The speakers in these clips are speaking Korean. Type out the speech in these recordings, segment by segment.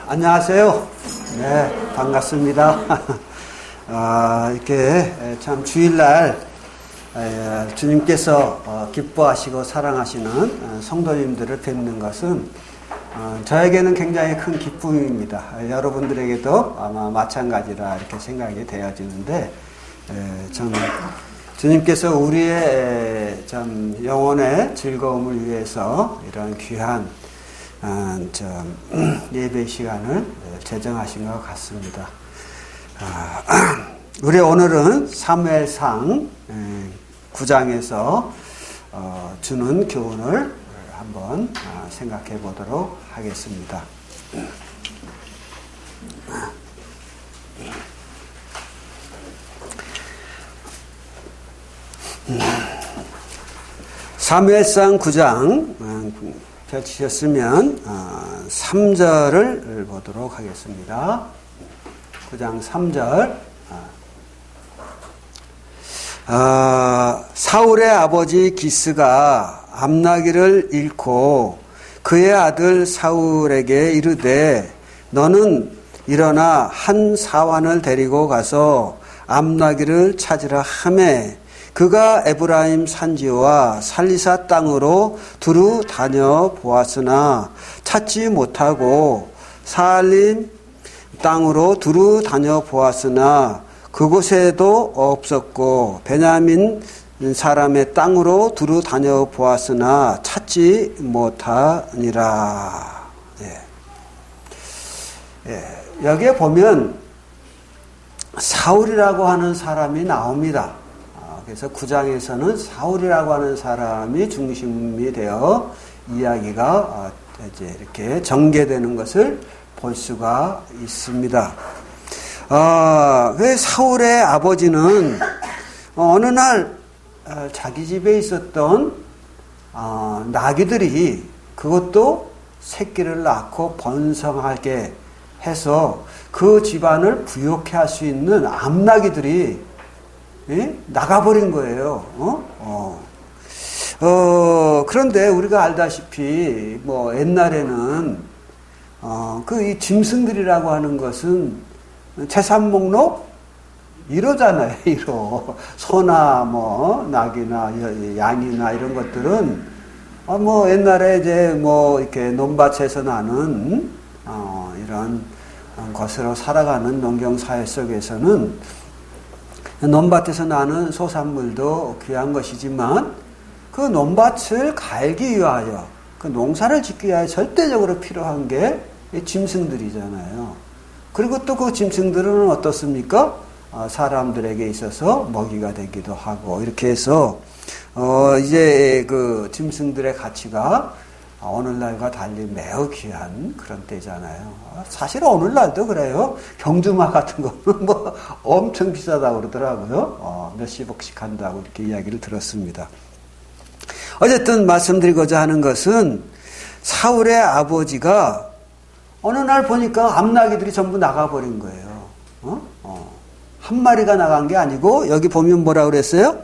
안녕하세요. 네, 반갑습니다. 이렇게 참 주일날 주님께서 기뻐하시고 사랑하시는 성도님들을 뵙는 것은 저에게는 굉장히 큰 기쁨입니다. 여러분들에게도 아마 마찬가지라 이렇게 생각이 되어지는데, 참 주님께서 우리의 참 영혼의 즐거움을 위해서 이런 귀한 예배 시간을 제정하신 것 같습니다. 우리 오늘은 사무엘상 9장에서 주는 교훈을 한번 생각해 보도록 하겠습니다. 사무엘상 9장 펼치셨으면 3절을 보도록 하겠습니다. 9장 3절. 사울의 아버지 기스가 암나기를 잃고 그의 아들 사울에게 이르되 너는 일어나 한 사환을 데리고 가서 암나기를 찾으라 하매 그가 에브라임 산지와 살리사 땅으로 두루 다녀보았으나 찾지 못하고 사알림 땅으로 두루 다녀보았으나 그곳에도 없었고 베냐민 사람의 땅으로 두루 다녀보았으나 찾지 못하니라. 여기에 보면 사울이라고 하는 사람이 나옵니다. 그래서 9장에서는 사울이라고 하는 사람이 중심이 되어 이야기가 이제 이렇게 전개되는 것을 볼 수가 있습니다. 왜 사울의 아버지는 어느 날 자기 집에 있었던 나귀들이 그것도 새끼를 낳고 번성하게 해서 그 집안을 부욕해 할 수 있는 암나귀들이 나가버린 거예요. 그런데 우리가 알다시피, 옛날에는, 이 짐승들이라고 하는 것은 재산 목록 1호잖아요, 1호. 소나, 낙이나, 양이나 이런 것들은, 옛날에 이제 이렇게 논밭에서 나는, 이런 것으로 살아가는 농경사회 속에서는 논밭에서 나는 소산물도 귀한 것이지만 그 논밭을 갈기 위하여 그 농사를 짓기 위하여 절대적으로 필요한 게 짐승들이잖아요. 그리고 또 그 짐승들은 어떻습니까? 사람들에게 있어서 먹이가 되기도 하고 이렇게 해서 이제 그 짐승들의 가치가 오늘날과 달리 매우 귀한 그런 때잖아요. 사실 오늘날도 그래요. 경주마 같은 거는 엄청 비싸다고 그러더라고요. 몇십억씩 한다고 이렇게 이야기를 들었습니다. 어쨌든 말씀드리고자 하는 것은 사울의 아버지가 어느 날 보니까 암나귀들이 전부 나가버린 거예요. 한 마리가 나간 게 아니고 여기 보면 뭐라 그랬어요?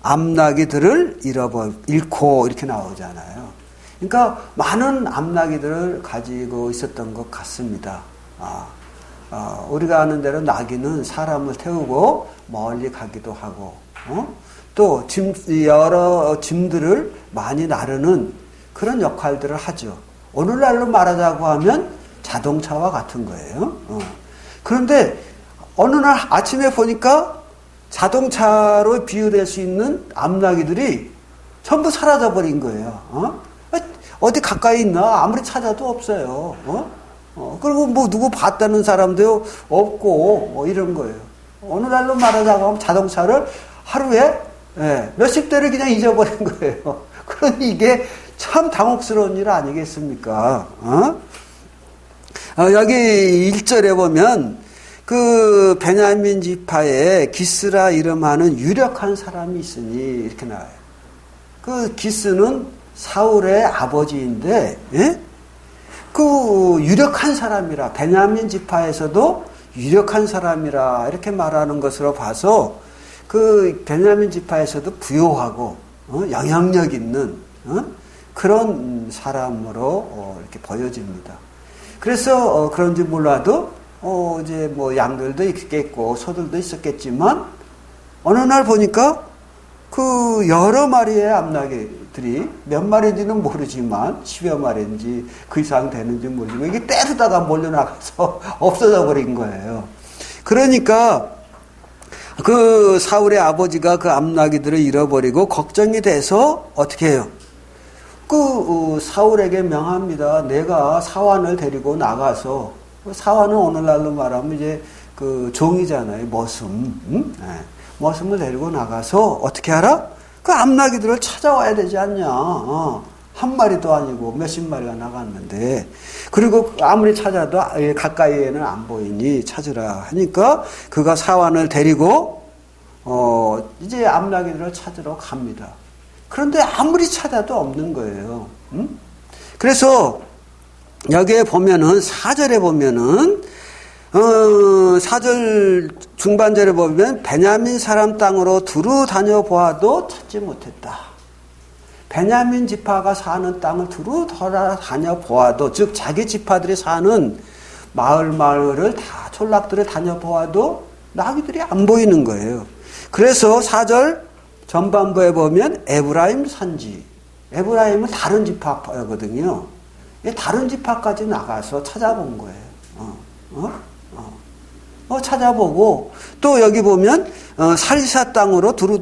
암나귀들을 잃고 이렇게 나오잖아요. 그러니까 많은 암나귀들을 가지고 있었던 것 같습니다. 우리가 아는 대로 나귀는 사람을 태우고 멀리 가기도 하고, 또 여러 짐들을 많이 나르는 그런 역할들을 하죠. 오늘날로 말하자고 하면 자동차와 같은 거예요. 그런데 어느 날 아침에 보니까 자동차로 비유될 수 있는 암나귀들이 전부 사라져버린 거예요. 어디 가까이 있나? 아무리 찾아도 없어요. 그리고 누구 봤다는 사람도 없고, 이런 거예요. 오늘날로 말하자고 하면 자동차를 하루에 몇십 대를 그냥 잊어버린 거예요. 그러니 이게 참 당혹스러운 일 아니겠습니까? 여기 1절에 보면 그 베냐민 지파에 기스라 이름하는 유력한 사람이 있으니 이렇게 나와요. 그 기스는 사울의 아버지인데, 그 유력한 사람이라, 베냐민 지파에서도 유력한 사람이라 이렇게 말하는 것으로 봐서 그 베냐민 지파에서도 부요하고 영향력 있는 그런 사람으로 이렇게 보여집니다. 그래서 그런지 몰라도 이제 뭐 양들도 있겠고 소들도 있었겠지만 어느 날 보니까 그 여러 마리의 암나귀들이 몇 마리인지는 모르지만 10여 마리인지 그 이상 되는지 모르지만 이게 때리다가 몰려나가서 없어져 버린 거예요. 그러니까 그 사울의 아버지가 그 암나귀들을 잃어버리고 걱정이 돼서 어떻게 해요? 그 사울에게 명합니다. 내가 사환을 데리고 나가서, 사환은 오늘날로 말하면 이제 그 종이잖아요. 머슴. 네. 머슴을 데리고 나가서 어떻게 하라? 그 암나귀들을 찾아와야 되지 않냐. 한 마리도 아니고 몇십 마리가 나갔는데, 그리고 아무리 찾아도 가까이에는 안 보이니 찾으라 하니까 그가 사환을 데리고 이제 암나귀들을 찾으러 갑니다. 그런데 아무리 찾아도 없는 거예요. 그래서 여기에 보면은 4절에 보면은 4절 중반절에 보면 베냐민 사람 땅으로 두루 다녀보아도 찾지 못했다. 베냐민 지파가 사는 땅을 두루 다녀보아도, 즉 자기 지파들이 사는 마을을 다 촌락들을 다녀보아도 나귀들이 안 보이는 거예요. 그래서 4절 전반부에 보면 에브라임 산지, 에브라임은 다른 지파거든요. 다른 지파까지 나가서 찾아본 거예요. 찾아보고 또 여기 보면 살리사 땅으로 두루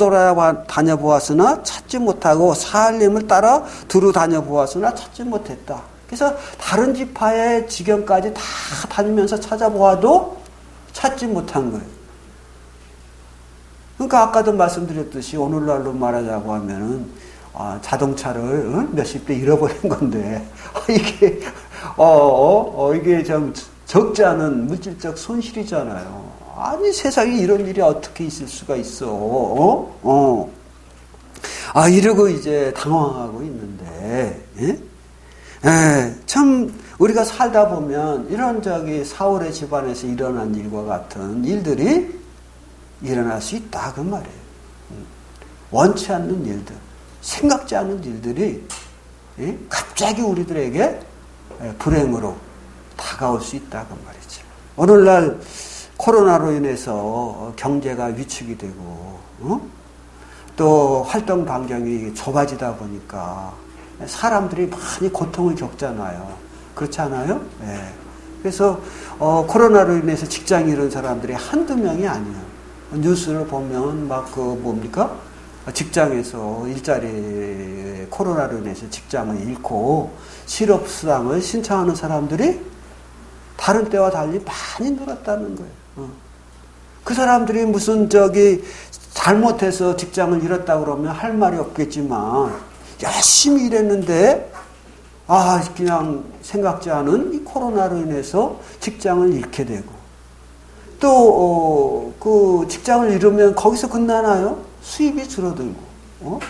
다녀보았으나 찾지 못하고 사할림을 따라 두루 다녀보았으나 찾지 못했다. 그래서 다른 지파의 지경까지 다 다니면서 찾아보아도 찾지 못한 거예요. 그러니까 아까도 말씀드렸듯이 오늘날로 말하자고 하면은 자동차를 몇십 대 잃어버린 건데 이게 이게 좀 적지 않은 물질적 손실이잖아요. 아니 세상에 이런 일이 어떻게 있을 수가 있어? 이러고 이제 당황하고 있는데, 참 우리가 살다 보면 이런 사울의 집안에서 일어난 일과 같은 일들이 일어날 수 있다 그 말이에요. 원치 않는 일들, 생각지 않은 일들이 갑자기 우리들에게 불행으로 다가올 수 있다 그 말이죠. 오늘날 코로나로 인해서 경제가 위축이 되고 또 활동 반경이 좁아지다 보니까 사람들이 많이 고통을 겪잖아요. 그렇지 않아요? 네. 그래서 코로나로 인해서 직장을 잃은 사람들이 한두 명이 아니에요. 뉴스를 보면 직장에서 일자리 코로나로 인해서 직장을 잃고 실업수당을 신청하는 사람들이 다른 때와 달리 많이 늘었다는 거예요. 그 사람들이 무슨 잘못해서 직장을 잃었다 그러면 할 말이 없겠지만 열심히 일했는데 그냥 생각지 않은 이 코로나로 인해서 직장을 잃게 되고 또 그 직장을 잃으면 거기서 끝나나요? 수입이 줄어들고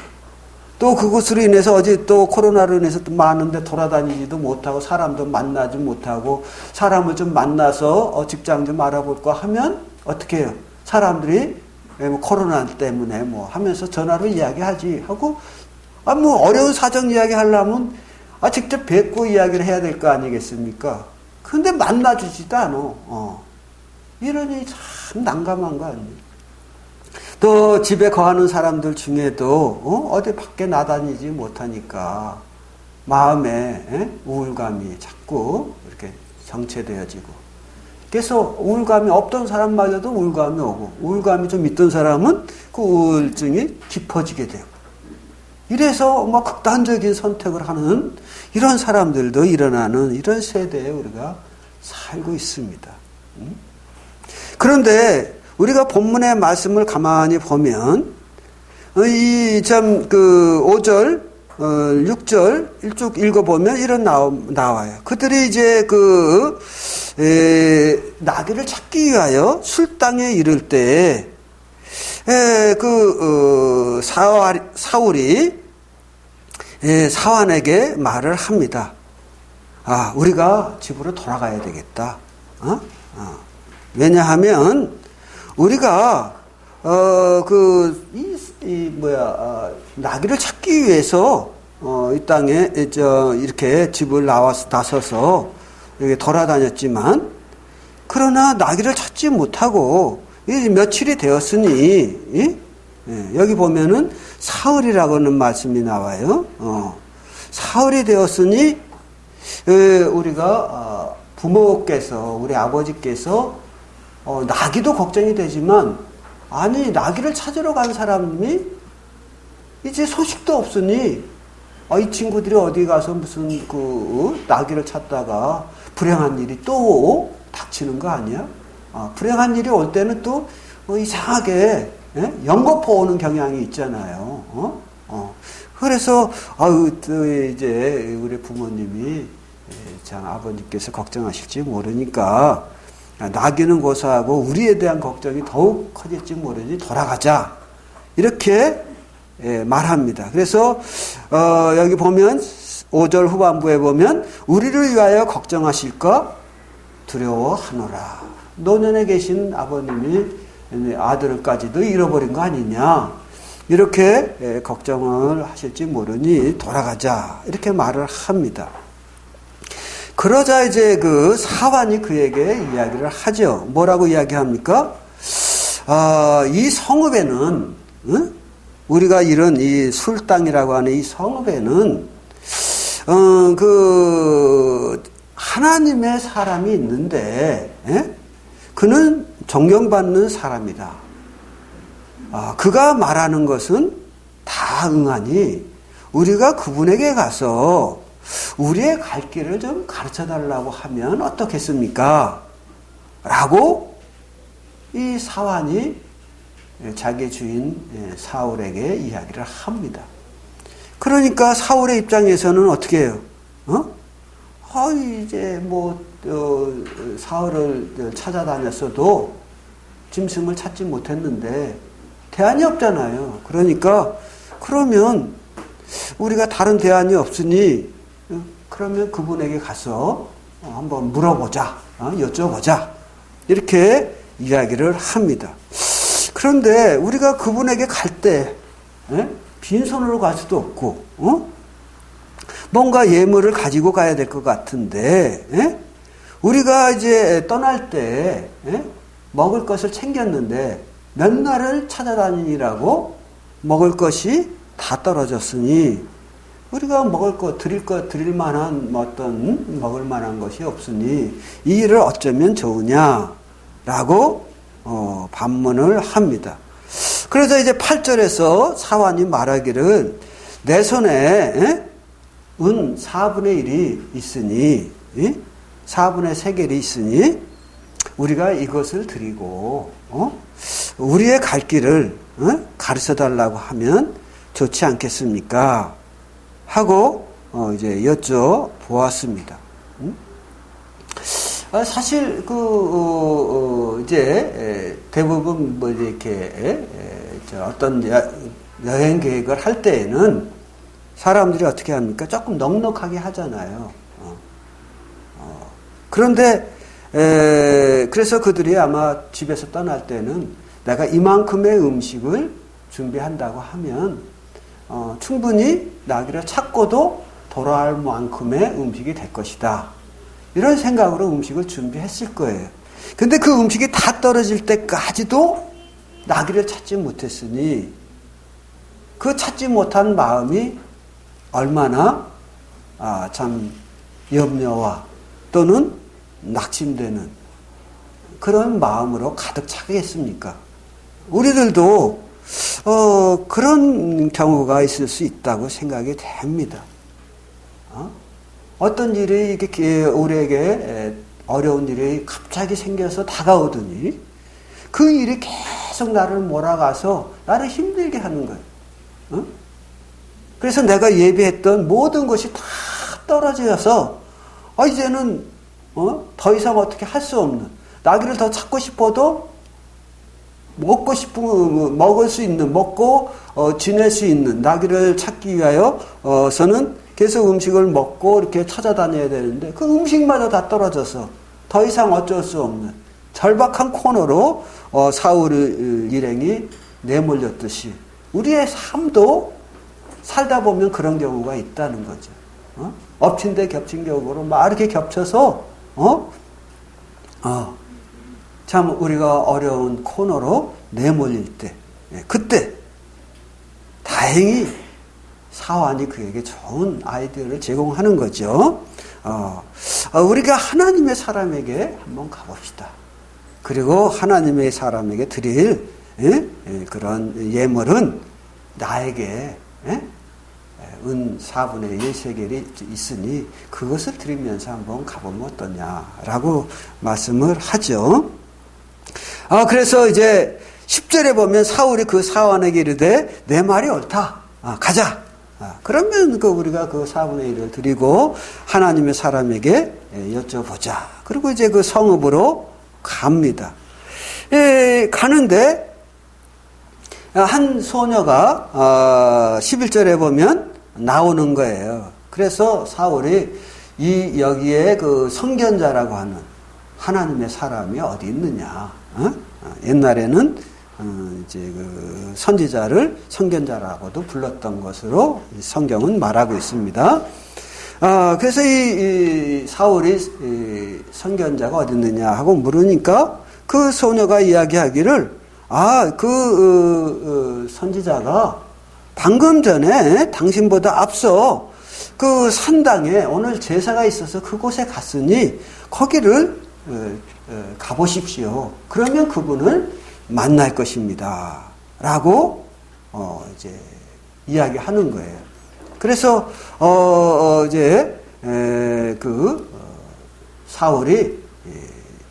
또 그것으로 인해서 어제 또 코로나로 인해서 또 많은데 돌아다니지도 못하고 사람도 만나지 못하고 사람을 좀 만나서 직장 좀 알아볼까 하면 어떻게 해요? 사람들이 코로나 때문에 하면서 전화로 이야기하지 하고 어려운 사정 이야기 하려면 직접 뵙고 이야기를 해야 될 거 아니겠습니까? 근데 만나주지도 않아. 이러니 참 난감한 거 아니에요. 또 집에 거하는 사람들 중에도 어디 밖에 나다니지 못하니까 마음에 우울감이 자꾸 이렇게 정체되어지고, 그래서 우울감이 없던 사람마저도 우울감이 오고 우울감이 좀 있던 사람은 그 우울증이 깊어지게 되고, 이래서 극단적인 선택을 하는 이런 사람들도 일어나는 이런 세대에 우리가 살고 있습니다. 그런데 우리가 본문의 말씀을 가만히 보면 5절, 6절 쭉 읽어보면 이런 나와요. 그들이 이제 나귀를 찾기 위하여 술당에 이를 때 사울이 사환에게 말을 합니다. 우리가 집으로 돌아가야 되겠다. 왜냐하면 우리가 나귀를 찾기 위해서 이 땅에 이렇게 집을 나서서 여기 돌아다녔지만 그러나 나귀를 찾지 못하고 며칠이 되었으니 여기 보면은 사흘이라고 하는 말씀이 나와요. 사흘이 되었으니 우리가 부모께서 우리 아버지께서 나귀도 걱정이 되지만 아니 나귀를 찾으러 간 사람이 이제 소식도 없으니 이 친구들이 어디 가서 무슨 나귀를 찾다가 불행한 일이 또 닥치는 거 아니야? 불행한 일이 올 때는 또 이상하게 연거푸 오는 경향이 있잖아요. 그래서 이제 우리 부모님이 참 아버님께서 걱정하실지 모르니까 나귀는 고사하고 우리에 대한 걱정이 더욱 커질지 모르니 돌아가자 이렇게 말합니다. 그래서 여기 보면 5절 후반부에 보면 우리를 위하여 걱정하실까 두려워하노라. 노년에 계신 아버님이 아들까지도 잃어버린 거 아니냐 이렇게 걱정을 하실지 모르니 돌아가자 이렇게 말을 합니다. 그러자 이제 그 사환이 그에게 이야기를 하죠. 뭐라고 이야기합니까? 이 성읍에는 우리가 이런 이 술당이라고 하는 이 성읍에는 그 하나님의 사람이 있는데 그는 존경받는 사람이다. 그가 말하는 것은 다 응하니 우리가 그분에게 가서 우리의 갈 길을 좀 가르쳐 달라고 하면 어떻겠습니까? 라고 이 사환이 자기 주인 사울에게 이야기를 합니다. 그러니까 사울의 입장에서는 어떻게 해요? 이제 사울을 찾아다녔어도 짐승을 찾지 못했는데 대안이 없잖아요. 그러니까 그러면 우리가 다른 대안이 없으니 그러면 그분에게 가서 한번 물어보자, 여쭤보자 이렇게 이야기를 합니다. 그런데 우리가 그분에게 갈 때 빈손으로 갈 수도 없고 뭔가 예물을 가지고 가야 될 것 같은데 우리가 이제 떠날 때 먹을 것을 챙겼는데 몇 날을 찾아다니라고 먹을 것이 다 떨어졌으니 우리가 먹을 것, 드릴 만한 어떤 먹을 만한 것이 없으니 이 일을 어쩌면 좋으냐라고 반문을 합니다. 그래서 이제 8절에서 사환이 말하기를 내 손에 은 4분의 1이 있으니 4분의 3개이 있으니 우리가 이것을 드리고 우리의 갈 길을 가르쳐 달라고 하면 좋지 않겠습니까? 하고 이제 여쭤보았습니다. 사실 이제 대부분 이렇게 어떤 여행 계획을 할 때에는 사람들이 어떻게 합니까? 조금 넉넉하게 하잖아요. 그런데 그래서 그들이 아마 집에서 떠날 때는 내가 이만큼의 음식을 준비한다고 하면 충분히 나귀를 찾고도 돌아올 만큼의 음식이 될 것이다. 이런 생각으로 음식을 준비했을 거예요. 근데 그 음식이 다 떨어질 때까지도 나귀를 찾지 못했으니 그 찾지 못한 마음이 얼마나 참 염려와 또는 낙심되는 그런 마음으로 가득 차겠습니까? 우리들도 그런 경우가 있을 수 있다고 생각이 됩니다. 어떤 일이 이렇게 우리에게 어려운 일이 갑자기 생겨서 다가오더니 그 일이 계속 나를 몰아가서 나를 힘들게 하는 거예요. 그래서 내가 예비했던 모든 것이 다 떨어져서 이제는 더 이상 어떻게 할 수 없는 나귀를 더 찾고 싶어도 먹고 싶은 먹을 수 있는 먹고 지낼 수 있는 나귀를 찾기 위하여서는 계속 음식을 먹고 이렇게 찾아다녀야 되는데 그 음식마저 다 떨어져서 더 이상 어쩔 수 없는 절박한 코너로 사울 일행이 내몰렸듯이 우리의 삶도 살다 보면 그런 경우가 있다는 거죠. 엎친 데 겹친 격으로 막 이렇게 겹쳐서 참 우리가 어려운 코너로 내몰릴 때, 그때 다행히 사환이 그에게 좋은 아이디어를 제공하는 거죠. 우리가 하나님의 사람에게 한번 가봅시다. 그리고 하나님의 사람에게 드릴 그런 예물은 나에게 은 4분의 1 세겔이 있으니 그것을 드리면서 한번 가보면 어떠냐라고 말씀을 하죠. 그래서 이제 10절에 보면 사울이 그 사환에게 이르되 내 말이 옳다. 가자. 그러면 우리가 그 4분의 1을 드리고 하나님의 사람에게 여쭤보자. 그리고 이제 그 성읍으로 갑니다. 가는데 한 소녀가 11절에 보면 나오는 거예요. 그래서 사울이 여기에 그 선견자라고 하는 하나님의 사람이 어디 있느냐. 옛날에는 이제 그 선지자를 선견자라고도 불렀던 것으로 성경은 말하고 있습니다. 그래서 이 사울이 선견자가 어디 있느냐 하고 물으니까 그 소녀가 이야기하기를 선지자가 방금 전에 당신보다 앞서 그 산당에 오늘 제사가 있어서 그곳에 갔으니 거기를 가보십시오. 그러면 그분을 만날 것입니다. 라고 이제 이야기하는 거예요. 그래서 이제 사울이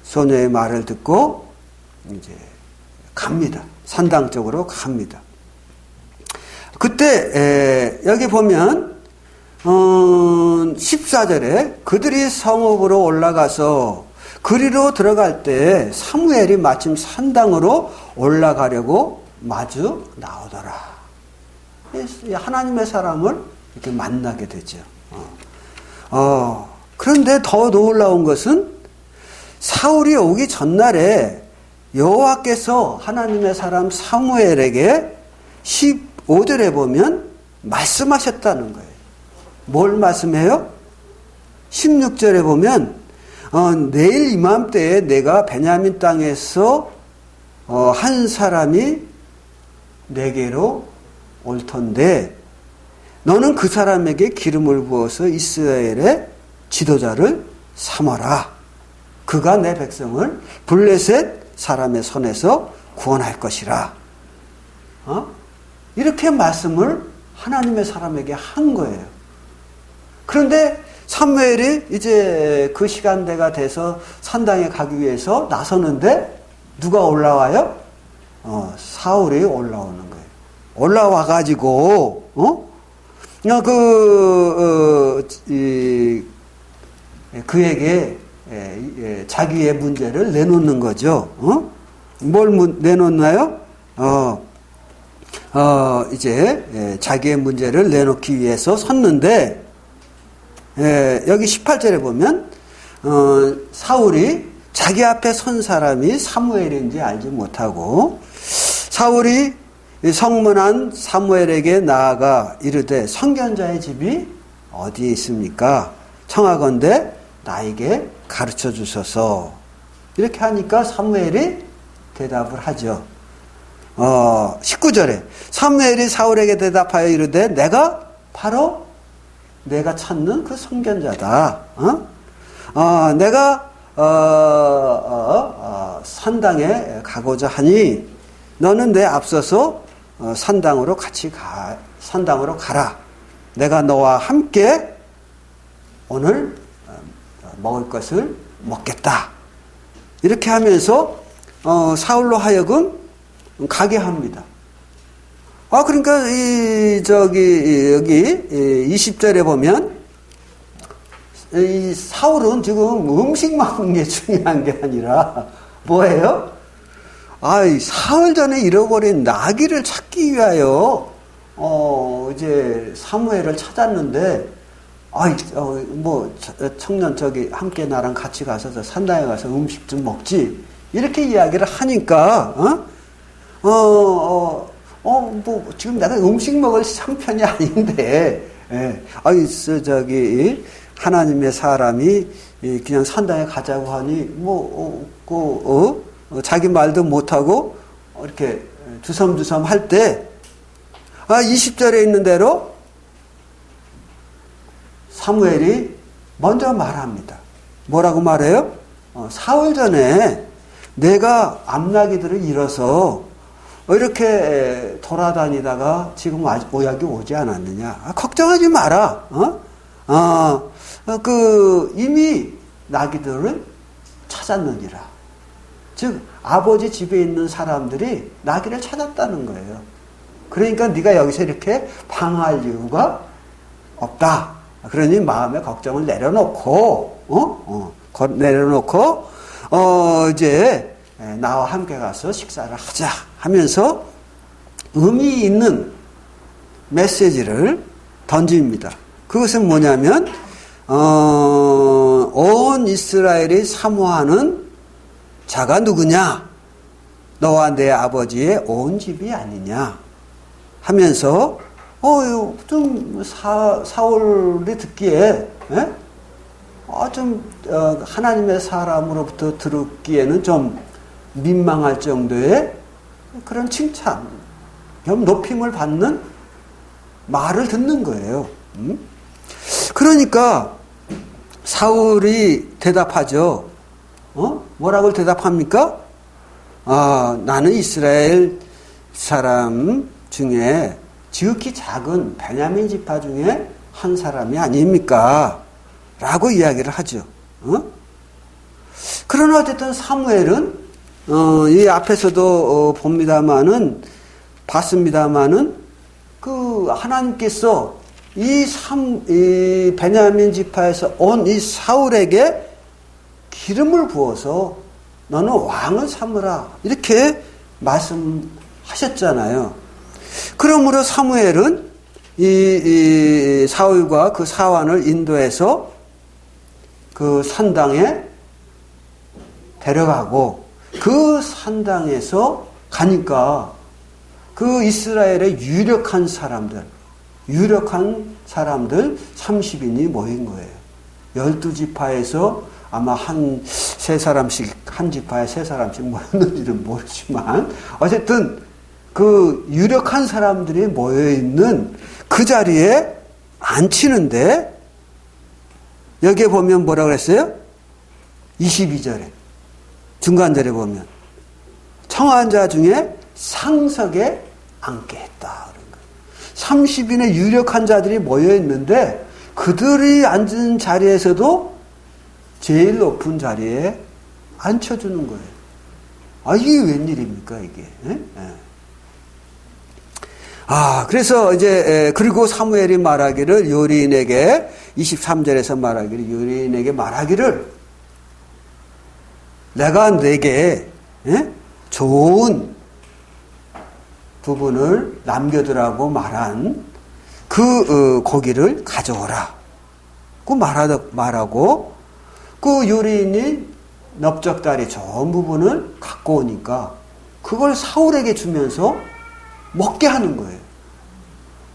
소녀의 말을 듣고 이제 갑니다. 산당 쪽으로 갑니다. 그때 여기 보면 14절에 그들이 성읍으로 올라가서 그리로 들어갈 때 사무엘이 마침 산당으로 올라가려고 마주 나오더라. 하나님의 사람을 이렇게 만나게 되죠. 그런데 더 놀라운 것은 사울이 오기 전날에 여호와께서 하나님의 사람 사무엘에게 15절에 보면 말씀하셨다는 거예요. 뭘 말씀해요? 16절에 보면 내일 이맘때에 내가 베냐민 땅에서 한 사람이 내게로 올 텐데 너는 그 사람에게 기름을 부어서 이스라엘의 지도자를 삼아라. 그가 내 백성을 블레셋 사람의 손에서 구원할 것이라. 이렇게 말씀을 하나님의 사람에게 한 거예요. 그런데 사무엘이 이제 그 시간대가 돼서 산당에 가기 위해서 나서는데 누가 올라와요? 사울이 올라오는 거예요. 올라와가지고 그에게 자기의 문제를 내놓는 거죠. 뭘 내놓나요? 이제 자기의 문제를 내놓기 위해서 섰는데 여기 18절에 보면 사울이 자기 앞에 선 사람이 사무엘인지 알지 못하고 사울이 성문한 사무엘에게 나아가 이르되 선견자의 집이 어디에 있습니까? 청하건대 나에게 가르쳐 주소서. 이렇게 하니까 사무엘이 대답을 하죠. 19절에 사무엘이 사울에게 대답하여 이르되 내가 바로 내가 찾는 그 선견자다. 내가 산당에 가고자 하니 너는 내 앞서서 산당으로 가라. 내가 너와 함께 오늘 먹을 것을 먹겠다. 이렇게 하면서 사울로 하여금 가게 합니다. 그러니까 여기 20절에 보면 이 사울은 지금 음식 먹는 게 중요한 게 아니라 뭐예요? 사흘 전에 잃어버린 나귀를 찾기 위하여 이제 사무엘을 찾았는데 청년 함께 나랑 같이 가서 산당에 가서 음식 좀 먹지. 이렇게 이야기를 하니까 지금 내가 음식 먹을 형편이 아닌데, 하나님의 사람이 그냥 산당에 가자고 하니 자기 말도 못하고 이렇게 두섬두섬 할 때 20절에 있는 대로 사무엘이 먼저 말합니다. 뭐라고 말해요? 사흘 전에 내가 암나기들을 잃어서 이렇게 돌아다니다가 지금 오약이 오지 않았느냐. 걱정하지 마라. 이미 나귀들을 찾았느니라. 즉 아버지 집에 있는 사람들이 나귀를 찾았다는 거예요. 그러니까 네가 여기서 이렇게 방황할 이유가 없다. 그러니 마음의 걱정을 내려놓고 이제 나와 함께 가서 식사를 하자 하면서 의미 있는 메시지를 던집니다. 그것은 뭐냐면 온 이스라엘이 사모하는 자가 누구냐? 너와 내 아버지의 온 집이 아니냐? 하면서 좀 사울이 듣기에 하나님의 사람으로부터 들었기에는 좀 민망할 정도의 그런 칭찬, 겸 높임을 받는 말을 듣는 거예요. 그러니까 사울이 대답하죠. 뭐라고 대답합니까? 나는 이스라엘 사람 중에 지극히 작은 베냐민 지파 중에 한 사람이 아닙니까? 라고 이야기를 하죠. 그러나 어쨌든 사무엘은 이 앞에서도 봤습니다마는 그 하나님께서 이 베냐민 지파에서 온 이 사울에게 기름을 부어서 너는 왕을 삼으라 이렇게 말씀하셨잖아요. 그러므로 사무엘은 이 사울과 그 사환을 인도해서 그 산당에 데려가고 그 산당에서 가니까 그 이스라엘의 유력한 사람들 30인이 모인 거예요. 12지파에서 아마 한 지파에 세 사람씩 모였는지는 모르지만 어쨌든 그 유력한 사람들이 모여있는 그 자리에 앉히는데 여기에 보면 뭐라고 그랬어요? 22절에 중간절에 보면 청한 자 중에 상석에 앉게 했다. 30인의 유력한 자들이 모여있는데 그들이 앉은 자리에서도 제일 높은 자리에 앉혀주는 거예요. 이게 웬일입니까 이게. 그래서 이제 그리고 사무엘이 말하기를 요리인에게 23절에서 말하기를 내가 내게 좋은 부분을 남겨두라고 말한 그 고기를 가져오라. 그 말하고 그 요리인이 넓적다리 좋은 부분을 갖고 오니까 그걸 사울에게 주면서 먹게 하는 거예요.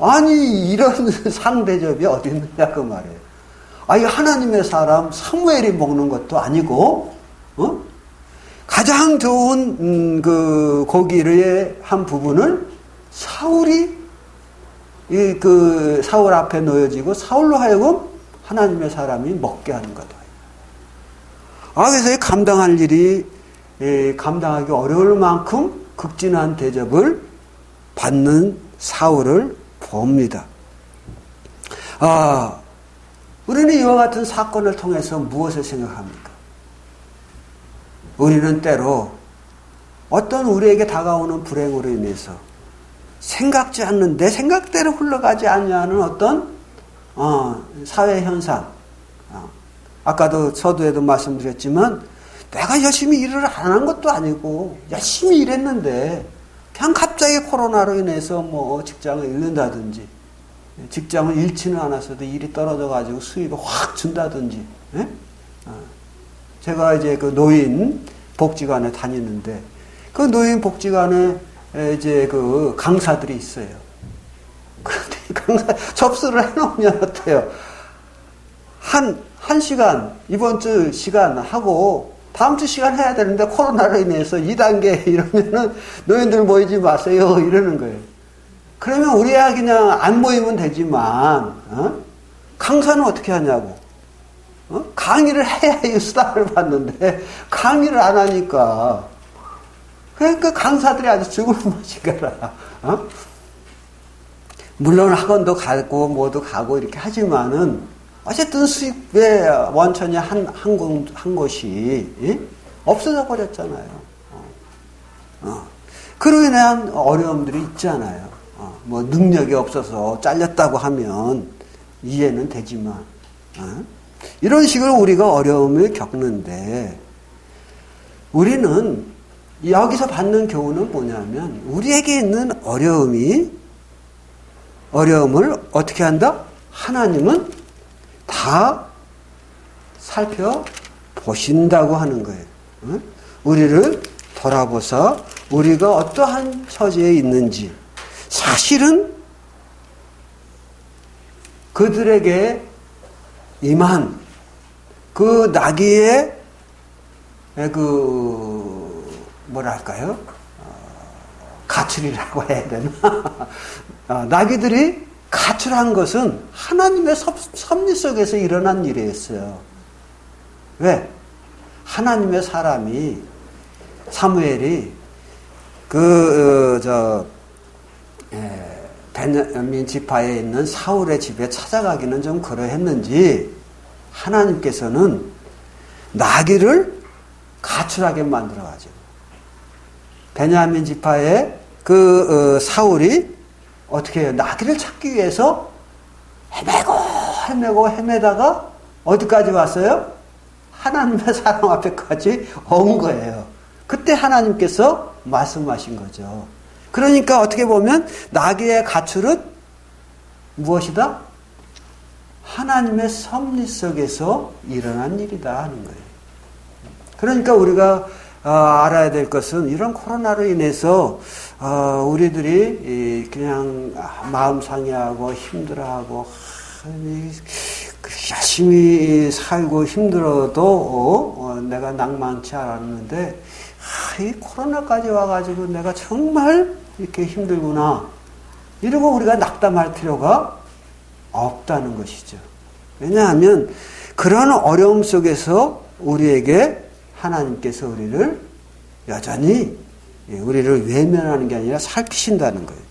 아니 이런 상대접이 어디 있느냐 그 말이에요. 이 하나님의 사람 사무엘이 먹는 것도 아니고 가장 좋은 그 고기의 한 부분을 사울이 그 사울 앞에 놓여지고 사울로 하여금 하나님의 사람이 먹게 하는 거다. 그래서 감당할 일이 감당하기 어려울 만큼 극진한 대접을 받는 사울을 봅니다. 우리는 이와 같은 사건을 통해서 무엇을 생각합니까? 우리는 때로 어떤 우리에게 다가오는 불행으로 인해서 생각지 않는 내 생각대로 흘러가지 않냐는 어떤 사회 현상. 아까도 서두에도 말씀드렸지만 내가 열심히 일을 안 한 것도 아니고 열심히 일했는데 그냥 갑자기 코로나로 인해서 뭐 직장을 잃는다든지 직장을 잃지는 않았어도 일이 떨어져가지고 수입을 확 준다든지. 제가 이제 그 노인 복지관에 다니는데 그 노인 복지관에 이제 그 강사들이 있어요. 그런데 강사 접수를 해놓으면 어때요? 한 시간, 이번 주 시간 하고, 다음 주 시간 해야 되는데, 코로나로 인해서 2단계 이러면은, 너희들 모이지 마세요. 이러는 거예요. 그러면 우리야 그냥 안 모이면 되지만, 강사는 어떻게 하냐고. 강의를 해야 이 수당을 받는데, 강의를 안 하니까. 그러니까 강사들이 아주 죽을 맛인 거라. 물론 학원도 가고, 뭐도 가고, 이렇게 하지만은, 어쨌든 수입의 원천이 한 곳이 없어져 버렸잖아요. 그로 인한 어려움들이 있잖아요. 뭐 능력이 없어서 잘렸다고 하면 이해는 되지만 이런 식으로 우리가 어려움을 겪는데 우리는 여기서 받는 교훈은 뭐냐면 우리에게 있는 어려움을 어떻게 한다? 하나님은 다 살펴보신다고 하는 거예요. 우리를 돌아보사 우리가 어떠한 처지에 있는지 사실은 그들에게 임한 그 나귀의 뭐랄까요? 가출이라고 해야 되나? 나귀들이 가출한 것은 하나님의 섭리 속에서 일어난 일이었어요. 왜? 하나님의 사람이 사무엘이 베냐민 지파에 있는 사울의 집에 찾아가기는 좀 그러했는지 하나님께서는 나귀를 가출하게 만들어가지고 베냐민 지파의 사울이 어떻게 해요? 나귀를 찾기 위해서 헤매다가 어디까지 왔어요? 하나님의 사람 앞에까지 온 거예요. 그때 하나님께서 말씀하신 거죠. 그러니까 어떻게 보면 나귀의 가출은 무엇이다? 하나님의 섭리 속에서 일어난 일이다 하는 거예요. 그러니까 우리가 알아야 될 것은 이런 코로나로 인해서 우리들이 그냥 마음 상해하고 힘들어하고 열심히 살고 힘들어도 내가 낭만치 않았는데 이 코로나까지 와가지고 내가 정말 이렇게 힘들구나 이러고 우리가 낙담할 필요가 없다는 것이죠. 왜냐하면 그런 어려움 속에서 우리에게 하나님께서 우리를 여전히 우리를 외면하는 게 아니라 살피신다는 거예요.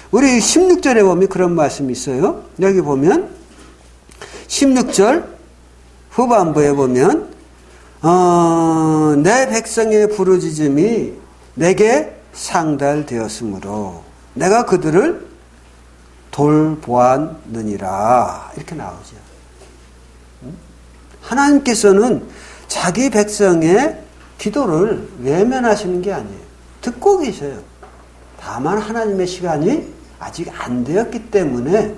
우리 16절에 보면 그런 말씀이 있어요. 여기 보면 16절 후반부에 보면 내 백성의 부르짖음이 내게 상달되었으므로 내가 그들을 돌보았느니라 이렇게 나오죠. 하나님께서는 자기 백성의 기도를 외면하시는 게 아니에요. 듣고 계셔요. 다만 하나님의 시간이 아직 안 되었기 때문에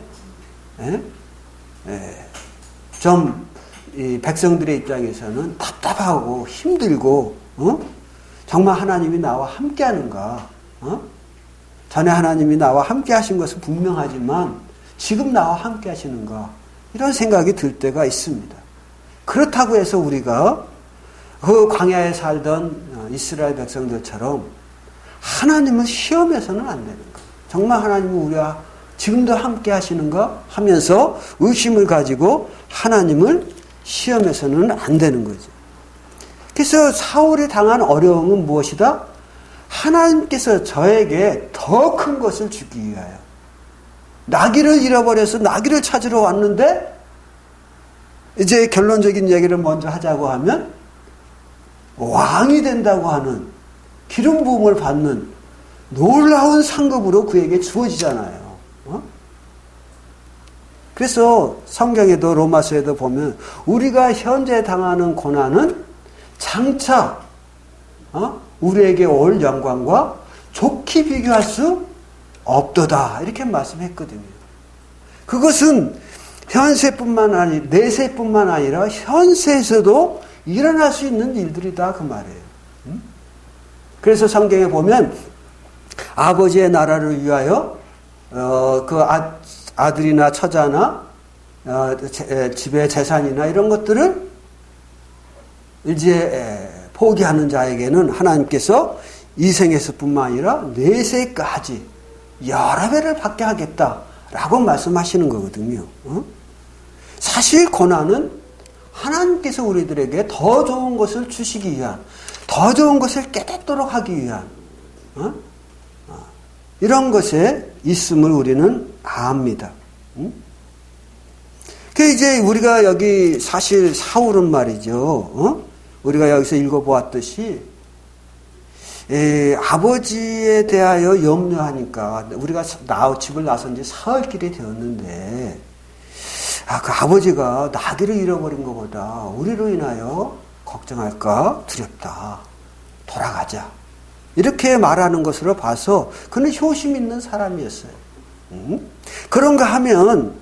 이 백성들의 입장에서는 답답하고 힘들고 정말 하나님이 나와 함께 하는가 전에 하나님이 나와 함께 하신 것은 분명하지만 지금 나와 함께 하시는가 이런 생각이 들 때가 있습니다. 그렇다고 해서 우리가 그 광야에 살던 이스라엘 백성들처럼 하나님을 시험해서는 안 되는 거예요. 정말 하나님은 우리와 지금도 함께 하시는가 하면서 의심을 가지고 하나님을 시험해서는 안 되는 거죠. 그래서 사울이 당한 어려움은 무엇이다? 하나님께서 저에게 더 큰 것을 주기 위하여 나귀를 잃어버려서 나귀를 찾으러 왔는데 이제 결론적인 얘기를 먼저 하자고 하면 왕이 된다고 하는 기름 부음을 받는 놀라운 상급으로 그에게 주어지잖아요. 그래서 성경에도 로마서에도 보면 우리가 현재 당하는 고난은 장차 우리에게 올 영광과 좋게 비교할 수 없도다 이렇게 말씀했거든요. 그것은 현세뿐만 아니 내세뿐만 아니라 현세에서도 일어날 수 있는 일들이다 그 말이에요. 그래서 성경에 보면 아버지의 나라를 위하여 그 아들이나 처자나 집의 재산이나 이런 것들을 이제 포기하는 자에게는 하나님께서 이 생에서뿐만 아니라 내세까지 여러 배를 받게 하겠다라고 말씀하시는 거거든요. 사실 고난은 하나님께서 우리들에게 더 좋은 것을 주시기 위한, 더 좋은 것을 깨닫도록 하기 위한 이런 것에 있음을 우리는 압니다. 그 이제 우리가 여기 사실 사울은 말이죠. 우리가 여기서 읽어보았듯이 아버지에 대하여 염려하니까 우리가 집을 나선 지 사흘길이 되었는데 그 아버지가 나귀를 잃어버린 것보다 우리로 인하여 걱정할까 두렵다. 돌아가자. 이렇게 말하는 것으로 봐서 그는 효심 있는 사람이었어요. 그런가 하면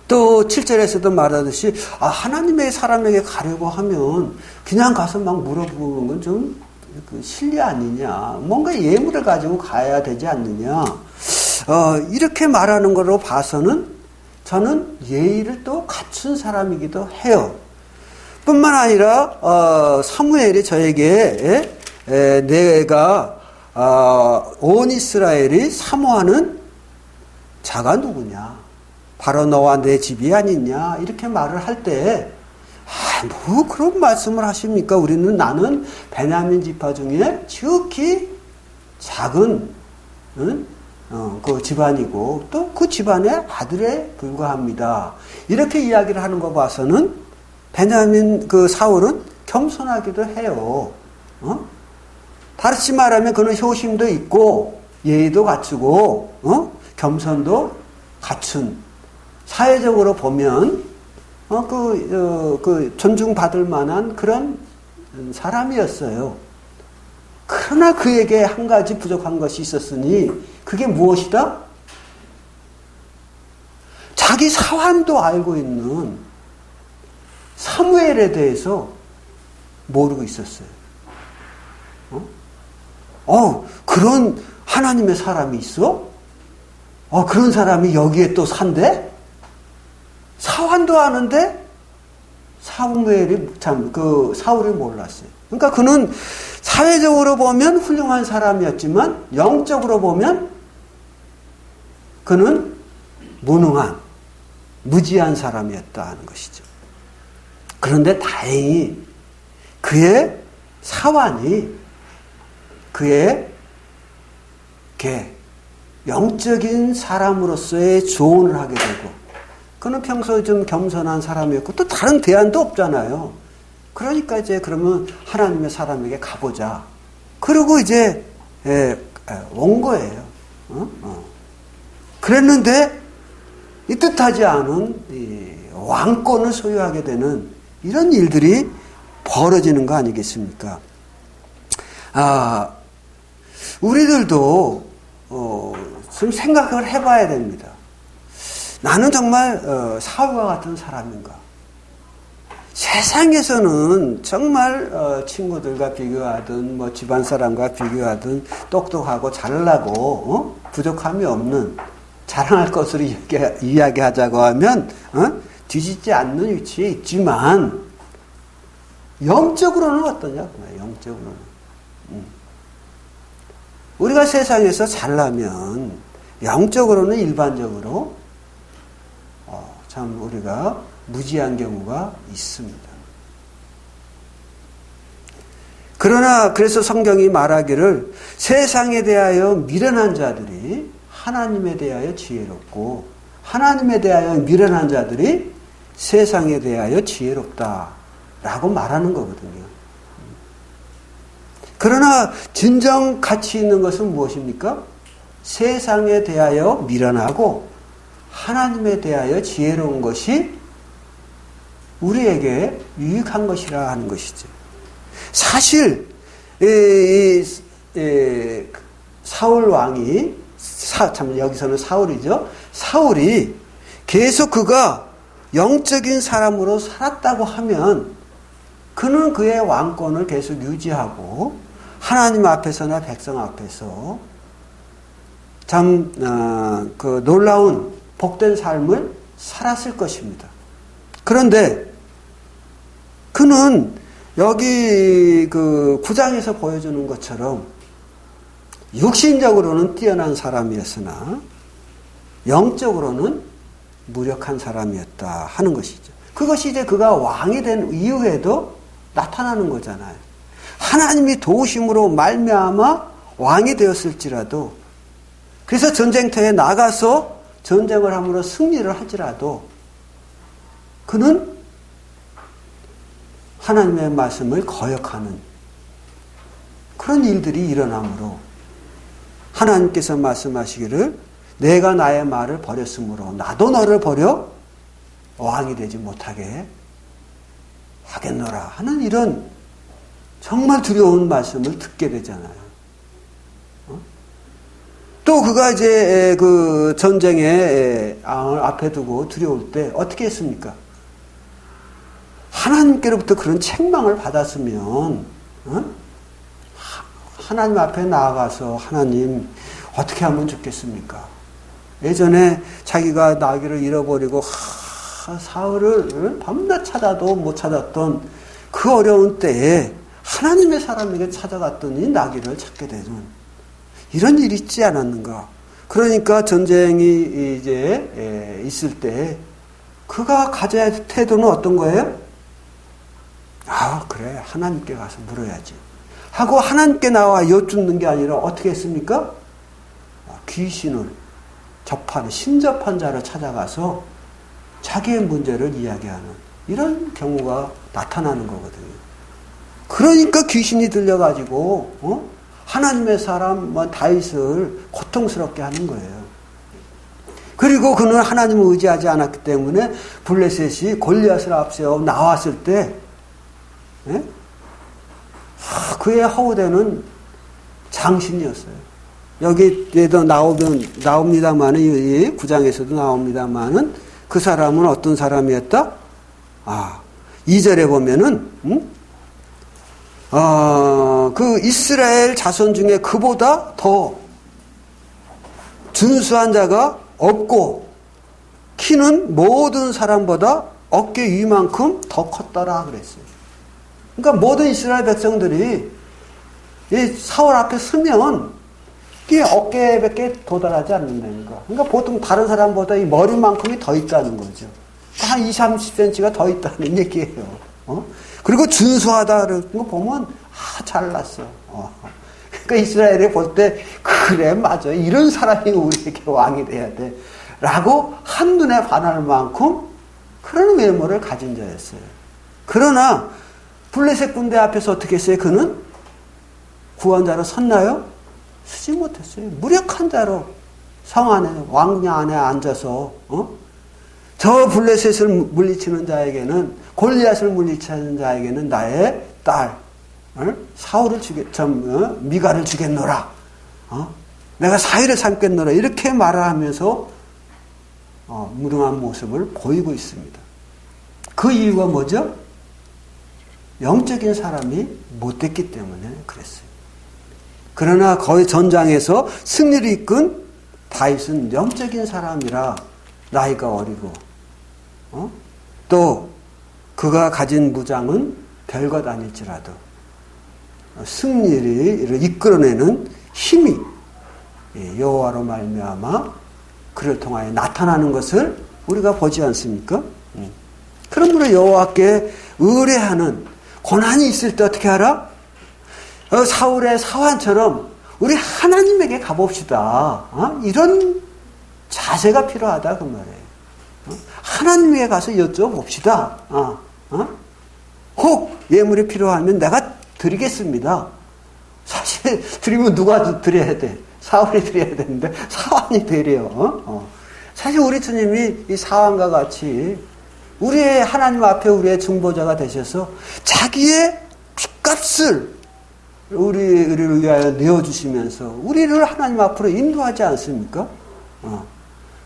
또 7절에서도 말하듯이 하나님의 사람에게 가려고 하면 그냥 가서 막 물어보는 건 좀 실리 아니냐. 뭔가 예물을 가지고 가야 되지 않느냐. 이렇게 말하는 걸로 봐서는 저는 예의를 또 갖춘 사람이기도 해요. 뿐만 아니라 사무엘이 저에게 내가 온 이스라엘이 사모하는 자가 누구냐. 바로 너와 내 집이 아니냐. 이렇게 말을 할 때 뭐 그런 말씀을 하십니까? 나는 베냐민 지파 중에 지극히 작은 그 집안이고 또 그 집안의 아들에 불과합니다. 이렇게 이야기를 하는 거 봐서는 베냐민 사울은 겸손하기도 해요. 다시 말하면 그는 효심도 있고 예의도 갖추고 겸손도 갖춘, 사회적으로 보면 존중받을 만한 그런 사람이었어요. 그러나 그에게 한 가지 부족한 것이 있었으니 그게 무엇이다? 자기 사환도 알고 있는 사무엘에 대해서 모르고 있었어요. 그런 하나님의 사람이 있어? 그런 사람이 여기에 또 산대? 사환도 아는데 사무엘이 사울이 몰랐어요. 그러니까 그는 사회적으로 보면 훌륭한 사람이었지만 영적으로 보면 그는 무능한, 무지한 사람이었다는 것이죠. 그런데 다행히 그의 사환이 그의 영적인 사람으로서의 조언을 하게 되고, 그는 평소에 좀 겸손한 사람이었고 또 다른 대안도 없잖아요. 그러니까 이제 그러면 하나님의 사람에게 가보자. 그리고 이제 온 거예요. 그랬는데 이 뜻하지 않은 왕권을 소유하게 되는 이런 일들이 벌어지는 거 아니겠습니까? 우리들도 좀 생각을 해봐야 됩니다. 나는 정말 사울과 같은 사람인가? 세상에서는 정말 친구들과 비교하든 뭐 집안 사람과 비교하든 똑똑하고 잘나고 부족함이 없는, 자랑할 것으로 이야기하자고 하면 뒤집지 않는 위치에 있지만 영적으로는 어떠냐? 영적으로는 우리가 세상에서 잘나면 영적으로는 일반적으로 참 우리가 무지한 경우가 있습니다. 그러나 그래서 성경이 말하기를 세상에 대하여 미련한 자들이 하나님에 대하여 지혜롭고 하나님에 대하여 미련한 자들이 세상에 대하여 지혜롭다라고 말하는 거거든요. 그러나 진정 가치 있는 것은 무엇입니까? 세상에 대하여 미련하고 하나님에 대하여 지혜로운 것이 우리에게 유익한 것이라 하는 것이죠. 사실 사울 왕이 참 여기서는 사울이죠. 사울이 계속 그가 영적인 사람으로 살았다고 하면 그는 그의 왕권을 계속 유지하고 하나님 앞에서나 백성 앞에서 참 그 놀라운 복된 삶을 살았을 것입니다. 그런데 그는 여기 그 9장에서 보여주는 것처럼 육신적으로는 뛰어난 사람이었으나 영적으로는 무력한 사람이었다 하는 것이죠. 그것이 이제 그가 왕이 된 이후에도 나타나는 거잖아요. 하나님이 도우심으로 말미암아 왕이 되었을지라도, 그래서 전쟁터에 나가서 전쟁을 함으로 승리를 하지라도 그는 하나님의 말씀을 거역하는 그런 일들이 일어나므로 하나님께서 말씀하시기를 내가 나의 말을 버렸으므로 나도 너를 버려 왕이 되지 못하게 하겠노라 하는 이런 정말 두려운 말씀을 듣게 되잖아요. 또 그가 이제 그 전쟁의 앞에 두고 두려울 때 어떻게 했습니까? 하나님께로부터 그런 책망을 받았으면 하나님 앞에 나아가서 하나님 어떻게 하면 좋겠습니까? 예전에 자기가 나귀를 잃어버리고 사흘을 밤낮 찾아도 못 찾았던 그 어려운 때에 하나님의 사람에게 찾아갔더니 나귀를 찾게 되는 이런 일이 있지 않았는가? 그러니까 전쟁이 이제 있을 때 그가 가져야 할 태도는 어떤 거예요? 아, 그래. 하나님께 가서 물어야지. 하고 하나님께 나와 여쭙는 게 아니라 어떻게 했습니까? 귀신을 접하는, 신접한 자를 찾아가서 자기의 문제를 이야기하는 이런 경우가 나타나는 거거든요. 그러니까 귀신이 들려가지고, 하나님의 사람 다윗을 고통스럽게 하는 거예요. 그리고 그는 하나님을 의지하지 않았기 때문에 블레셋이 골리앗을 앞세워 나왔을 때 그의 허우대는 장신이었어요. 여기에도 나옵니다만은 이 9장에서도 나옵니다만은 그 사람은 어떤 사람이었다? 2절에 보면은 그 이스라엘 자손 중에 그보다 더 준수한 자가 없고 키는 모든 사람보다 어깨 위만큼 더 컸더라 그랬어요. 그러니까 모든 이스라엘 백성들이 이 사울 앞에 서면 이게 어깨밖에 도달하지 않는다는 거. 그러니까 보통 다른 사람보다 이 머리만큼이 더 있다는 거죠. 한 20, 30cm가 더 있다는 얘기예요. 그리고 준수하다는 거 보면 잘났어. 그러니까 이스라엘이 볼 때 그래 맞아 이런 사람이 우리에게 왕이 돼야 돼 라고 한눈에 반할 만큼 그런 외모를 가진 자였어요. 그러나 블레셋 군대 앞에서 어떻게 했어요? 그는 구원자로 섰나요? 서지 못했어요. 무력한 자로 성 안에 왕궁 안에 앉아서 저 블레셋을 물리치는 자에게는 골리앗을 물리치는 자에게는 나의 딸 사울을 미가를 주겠노라. 내가 사위를 삼겠노라. 이렇게 말을 하면서 무능한 모습을 보이고 있습니다. 그 이유가 뭐죠? 영적인 사람이 못됐기 때문에 그랬어요. 그러나 거의 전장에서 승리를 이끈 다윗은 영적인 사람이라 나이가 어리고 또 그가 가진 무장은 별것 아닐지라도 승리를 이끌어내는 힘이 여호와로 말미암아 그를 통하여 나타나는 것을 우리가 보지 않습니까? 그러므로 여호와께 의뢰하는 고난이 있을 때 어떻게 하라? 사울의 사환처럼 우리 하나님에게 가봅시다. 이런 자세가 필요하다 그 말이에요. 하나님에게 가서 여쭤봅시다. 혹 예물이 필요하면 내가 드리겠습니다. 사실 드리면 누가 드려야 돼? 사울이 드려야 되는데 사환이 드려요. 사실 우리 주님이 이 사환과 같이 우리의 하나님 앞에 우리의 중보자가 되셔서 자기의 핏값을 우리를 위하여 내어주시면서 우리를 하나님 앞으로 인도하지 않습니까?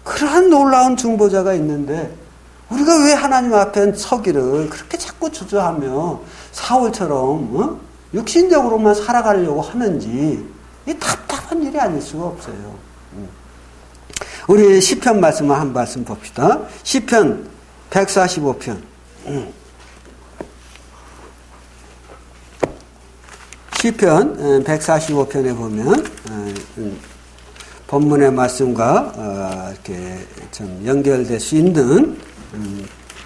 그러한 놀라운 중보자가 있는데 우리가 왜 하나님 앞에 서기를 그렇게 자꾸 주저하며 사울처럼 육신적으로만 살아가려고 하는지 이 답답한 일이 아닐 수가 없어요. 우리 시편 말씀을 한 말씀 봅시다. 시편 145편. 시편 145편에 보면 본문의 말씀과 이렇게 좀 연결될 수 있는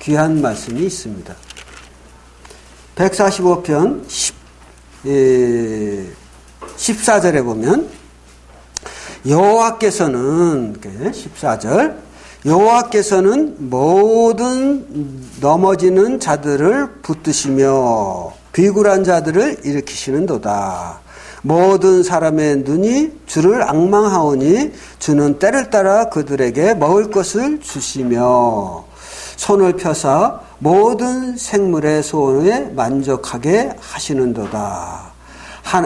귀한 말씀이 있습니다. 145편 14절에 보면 여호와께서는 14절 여호와께서는 모든 넘어지는 자들을 붙드시며 비굴한 자들을 일으키시는도다. 모든 사람의 눈이 주를 앙망하오니 주는 때를 따라 그들에게 먹을 것을 주시며 손을 펴사 모든 생물의 소원에 만족하게 하시는도다.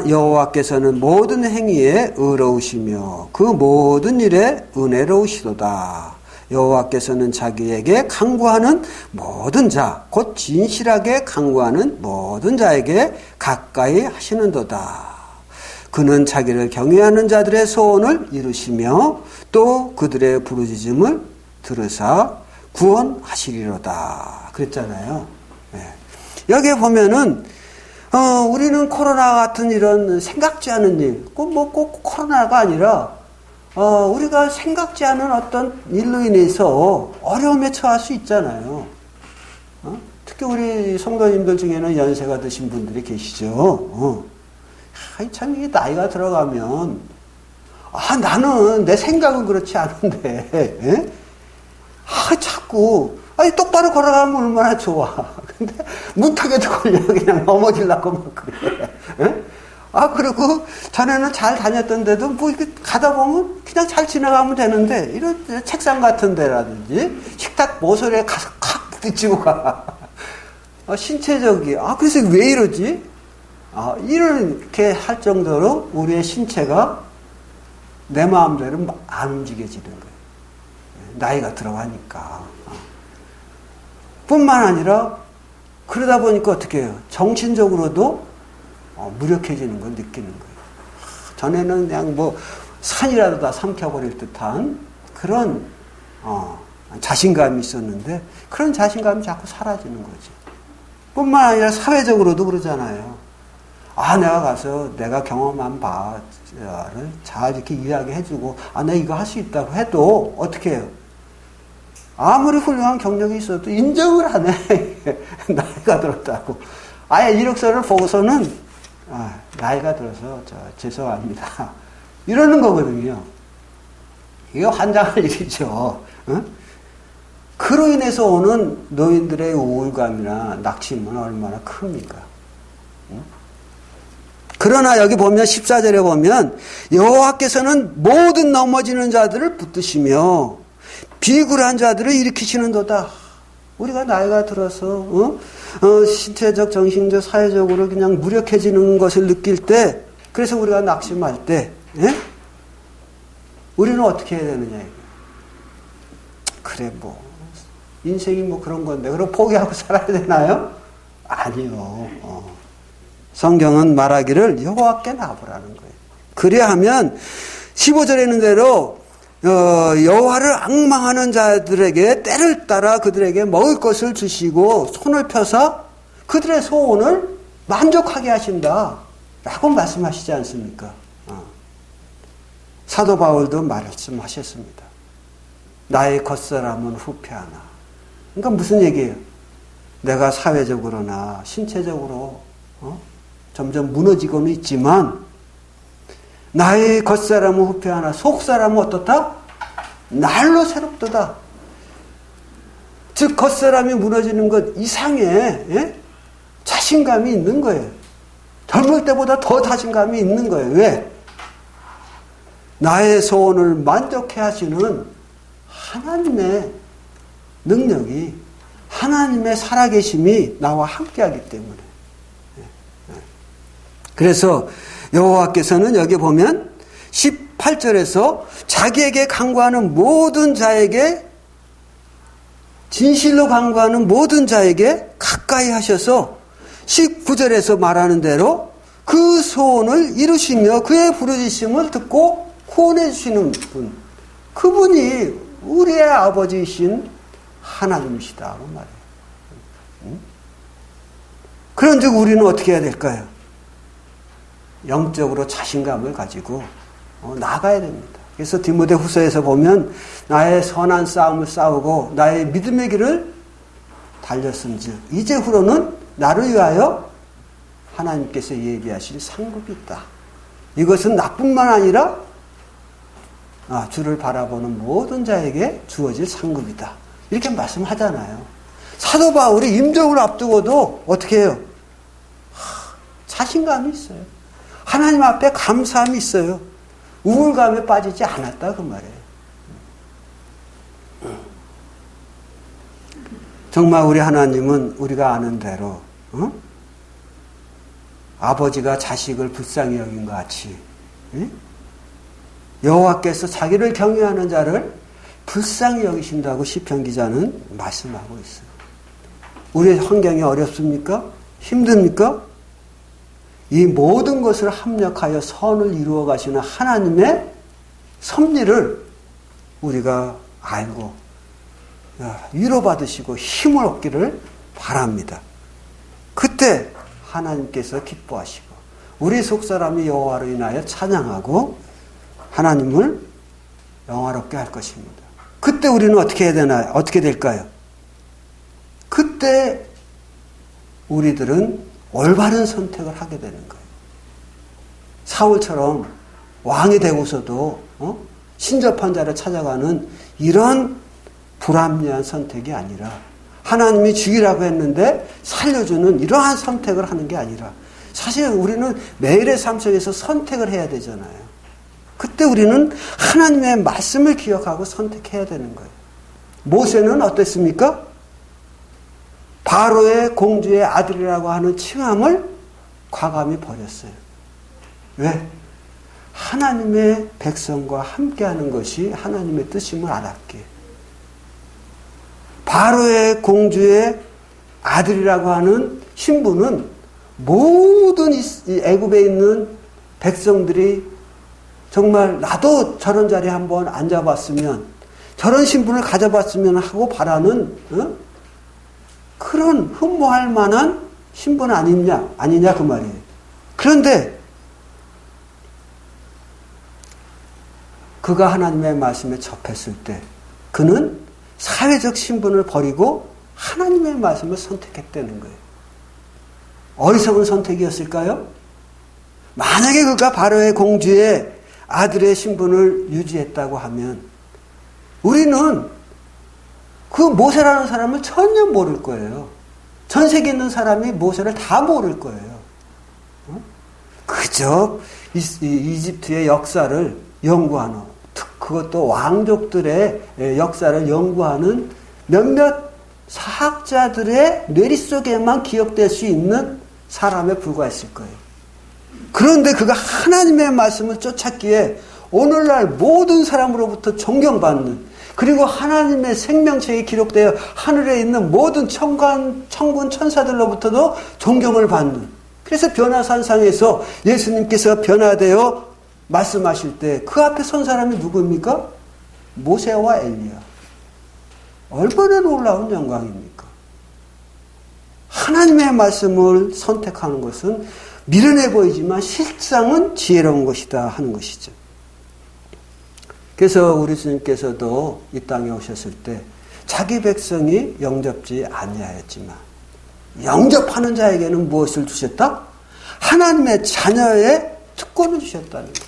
여호와께서는 모든 행위에 의로우시며 그 모든 일에 은혜로우시도다. 여호와께서는 자기에게 간구하는 모든 자, 곧 진실하게 간구하는 모든 자에게 가까이 하시는도다. 그는 자기를 경외하는 자들의 소원을 이루시며 또 그들의 부르짖음을 들으사 구원하시리로다. 그랬잖아요. 네. 여기에 보면은 우리는 코로나 같은 이런 생각지 않은 일, 꼭 코로나가 아니라 우리가 생각지 않은 어떤 일로 인해서 어려움에 처할 수 있잖아요. 특히 우리 성도님들 중에는 연세가 드신 분들이 계시죠. 참 이게 나이가 들어가면 나는 내 생각은 그렇지 않은데 자꾸 똑바로 걸어가면 얼마나 좋아. 근데 문턱에도 걸려 그냥 넘어지려고 막 그래. 그리고 전에는 잘 다녔던데도 뭐 이렇게 가다 보면 그냥 잘 지나가면 되는데 이런 책상 같은 데라든지 식탁 모서리에 가서 칵 부딪히고 가. 신체적이 그래서 왜 이러지? 이렇게 할 정도로 우리의 신체가 내 마음대로 안 움직여지는 거예요. 나이가 들어가니까. 뿐만 아니라 그러다 보니까 어떻게 해요? 정신적으로도 무력해지는 걸 느끼는 거예요. 전에는 그냥 산이라도 다 삼켜버릴 듯한 그런 자신감이 있었는데 그런 자신감이 자꾸 사라지는 거지. 뿐만 아니라 사회적으로도 그러잖아요. 내가 가서 내가 경험한 바를 잘 이렇게 이야기해주고 내가 이거 할 수 있다고 해도 어떻게 해요? 아무리 훌륭한 경력이 있어도 인정을 안 해. 나이가 들었다고. 아예 이력서를 보고서는 나이가 들어서 죄송합니다. 이러는 거거든요. 이게 환장할 일이죠. 그로 인해서 오는 노인들의 우울감이나 낙심은 얼마나 큽니까? 그러나 여기 보면 14절에 보면 여호와께서는 모든 넘어지는 자들을 붙드시며 비굴한 자들을 일으키시는도다. 우리가 나이가 들어서 신체적, 정신적, 사회적으로 그냥 무력해지는 것을 느낄 때, 그래서 우리가 낙심할 때, 우리는 어떻게 해야 되느냐 이게. 그래 인생이 그런 건데 그럼 포기하고 살아야 되나요? 아니요. 성경은 말하기를 여호와께 나아보라는 거예요. 그리하면 15절에 있는 대로 여호와를 앙망하는 자들에게 때를 따라 그들에게 먹을 것을 주시고 손을 펴서 그들의 소원을 만족하게 하신다 라고 말씀하시지 않습니까? 사도 바울도 말씀하셨습니다. 나의 겉사람은 후패하나. 그러니까 무슨 얘기예요? 내가 사회적으로나 신체적으로 점점 무너지고는 있지만 나의 겉사람은 후패하나 속사람은 어떻다? 날로 새롭도다. 즉 겉사람이 무너지는 것 이상의 자신감이 있는 거예요. 젊을 때보다 더 자신감이 있는 거예요. 왜? 나의 소원을 만족해 하시는 하나님의 능력이, 하나님의 살아계심이 나와 함께하기 때문에. 그래서 여호와께서는 여기 보면 18절에서 자기에게 간구하는 모든 자에게, 진실로 간구하는 모든 자에게 가까이 하셔서 19절에서 말하는 대로 그 소원을 이루시며 그의 부르짖음을 듣고 구원해 주시는 분, 그분이 우리의 아버지이신 하나님이시다 그 말이에요. 그런즉 우리는 어떻게 해야 될까요? 영적으로 자신감을 가지고 나가야 됩니다. 그래서 디모데후서에서 보면 나의 선한 싸움을 싸우고 나의 믿음의 길을 달렸은즉 이제후로는 나를 위하여 하나님께서 예비하신 상급이 있다. 이것은 나뿐만 아니라 주를 바라보는 모든 자에게 주어질 상급이다. 이렇게 말씀하잖아요. 사도 바울이 임종을 앞두고도 어떻게 해요? 자신감이 있어요. 하나님 앞에 감사함이 있어요. 우울감에 빠지지 않았다 그 말이에요. 정말 우리 하나님은 우리가 아는 대로 아버지가 자식을 불쌍히 여긴 것 같이 여호와께서 자기를 경외하는 자를 불쌍히 여기신다고 시편 기자는 말씀하고 있어요. 우리의 환경이 어렵습니까? 힘듭니까? 이 모든 것을 합력하여 선을 이루어 가시는 하나님의 섭리를 우리가 알고 위로받으시고 힘을 얻기를 바랍니다. 그때 하나님께서 기뻐하시고 우리 속사람이 여호와로 인하여 찬양하고 하나님을 영화롭게 할 것입니다. 그때 우리는 어떻게 해야 되나요? 어떻게 될까요? 그때 우리들은 올바른 선택을 하게 되는 거예요. 사울처럼 왕이 되고서도 신접한 자를 찾아가는 이런 불합리한 선택이 아니라 하나님이 죽이라고 했는데 살려주는 이러한 선택을 하는 게 아니라 사실 우리는 매일의 삶 속에서 선택을 해야 되잖아요. 그때 우리는 하나님의 말씀을 기억하고 선택해야 되는 거예요. 모세는 어땠습니까? 바로의 공주의 아들이라고 하는 칭함을 과감히 버렸어요. 왜? 하나님의 백성과 함께하는 것이 하나님의 뜻임을 알았기에. 바로의 공주의 아들이라고 하는 신분은 모든 애굽에 있는 백성들이 정말 나도 저런 자리에 한번 앉아봤으면 저런 신분을 가져봤으면 하고 바라는 그런 흠모할 만한 신분 아니냐 그 말이에요. 그런데 그가 하나님의 말씀에 접했을 때 그는 사회적 신분을 버리고 하나님의 말씀을 선택했다는 거예요. 어리석은 선택이었을까요? 만약에 그가 바로의 공주의 아들의 신분을 유지했다고 하면 우리는 그 모세라는 사람을 전혀 모를 거예요. 전 세계에 있는 사람이 모세를 다 모를 거예요. 그저 이집트의 역사를 연구하는, 그것도 왕족들의 역사를 연구하는 몇몇 사학자들의 뇌리 속에만 기억될 수 있는 사람에 불과했을 거예요. 그런데 그가 하나님의 말씀을 쫓았기에 오늘날 모든 사람으로부터 존경받는, 그리고 하나님의 생명책이 기록되어 하늘에 있는 모든 천군 천사들로부터도 존경을 받는, 그래서 변화산상에서 예수님께서 변화되어 말씀하실 때 그 앞에 선 사람이 누구입니까? 모세와 엘리야. 얼마나 놀라운 영광입니까? 하나님의 말씀을 선택하는 것은 미련해 보이지만 실상은 지혜로운 것이다 하는 것이죠. 그래서 우리 주님께서도 이 땅에 오셨을 때 자기 백성이 영접지 아니하였지만 영접하는 자에게는 무엇을 주셨다? 하나님의 자녀의 특권을 주셨다는 거예요.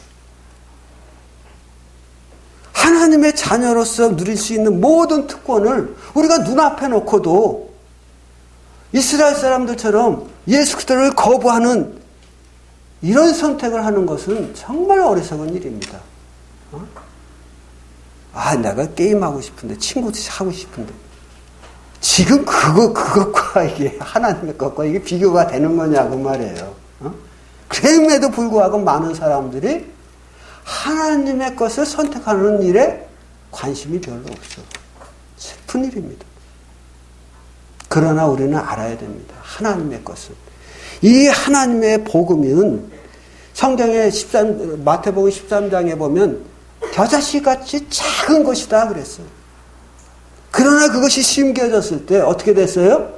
하나님의 자녀로서 누릴 수 있는 모든 특권을 우리가 눈앞에 놓고도 이스라엘 사람들처럼 예수 그리스도를 거부하는 이런 선택을 하는 것은 정말 어리석은 일입니다. 내가 게임하고 싶은데, 친구도 하고 싶은데. 지금 그것과 이게 하나님의 것과 이게 비교가 되는 거냐고 말이에요. 그럼에도 불구하고 많은 사람들이 하나님의 것을 선택하는 일에 관심이 별로 없어. 슬픈 일입니다. 그러나 우리는 알아야 됩니다. 하나님의 것은. 이 하나님의 복음은 성경의 마태복음 13장에 보면 겨자씨같이 작은 것이다 그랬어요. 그러나 그것이 심겨졌을 때 어떻게 됐어요?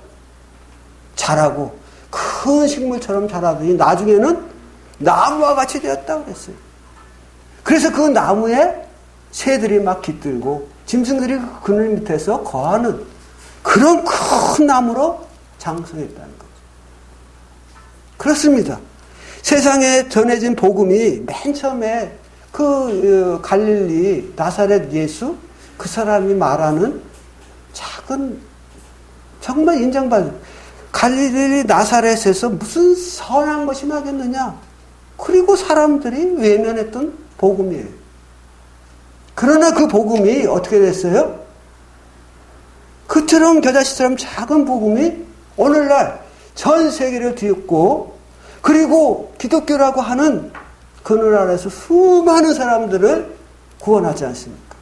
자라고 큰 식물처럼 자라더니 나중에는 나무와 같이 되었다 그랬어요. 그래서 그 나무에 새들이 막 깃들고 짐승들이 그 그늘 밑에서 거하는 그런 큰 나무로 장성했다는 거죠. 그렇습니다. 세상에 전해진 복음이 맨 처음에 그 갈릴리 나사렛 예수 그 사람이 말하는 작은 정말 인정받은 갈릴리 나사렛에서 무슨 선한 것이 나겠느냐. 그리고 사람들이 외면했던 복음이에요. 그러나 그 복음이 어떻게 됐어요? 그처럼 겨자씨처럼 작은 복음이 오늘날 전 세계를 뒤엎고 그리고 기독교라고 하는 그늘 아래서 수많은 사람들을 구원하지 않습니까?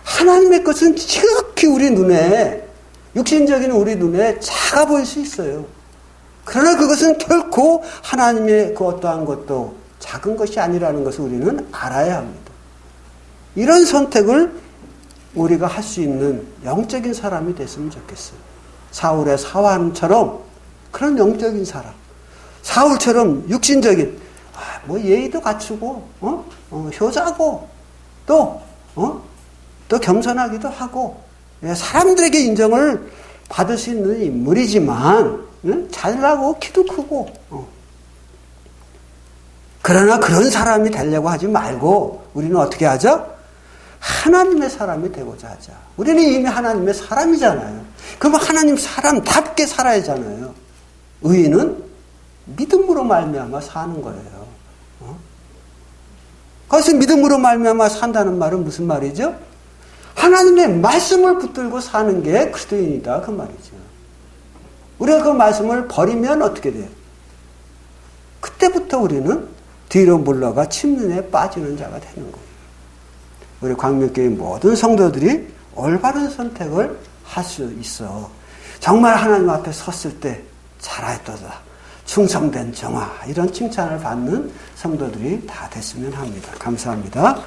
하나님의 것은 지극히 우리 눈에 육신적인 우리 눈에 작아 보일 수 있어요. 그러나 그것은 결코 하나님의 그 어떠한 것도 작은 것이 아니라는 것을 우리는 알아야 합니다. 이런 선택을 우리가 할 수 있는 영적인 사람이 됐으면 좋겠어요. 사울의 사환처럼 그런 영적인 사람. 사울처럼 육신적인 뭐 예의도 갖추고 효자고 또 겸손하기도 하고 사람들에게 인정을 받을 수 있는 인물이지만 잘나고 키도 크고 그러나 그런 사람이 되려고 하지 말고 우리는 어떻게 하죠? 하나님의 사람이 되고자 하자. 우리는 이미 하나님의 사람이잖아요. 그럼 하나님 사람답게 살아야 하잖아요. 의인은 믿음으로 말미암아 사는 거예요. 그래서 믿음으로 말미암아 산다는 말은 무슨 말이죠? 하나님의 말씀을 붙들고 사는 게 그리스도인이다 그 말이죠. 우리가 그 말씀을 버리면 어떻게 돼요? 그때부터 우리는 뒤로 물러가 침륜에 빠지는 자가 되는 거예요. 우리 광명교회 모든 성도들이 올바른 선택을 할 수 있어. 정말 하나님 앞에 섰을 때 잘하였도다. 충성된 정화 이런 칭찬을 받는 성도들이 다 됐으면 합니다. 감사합니다.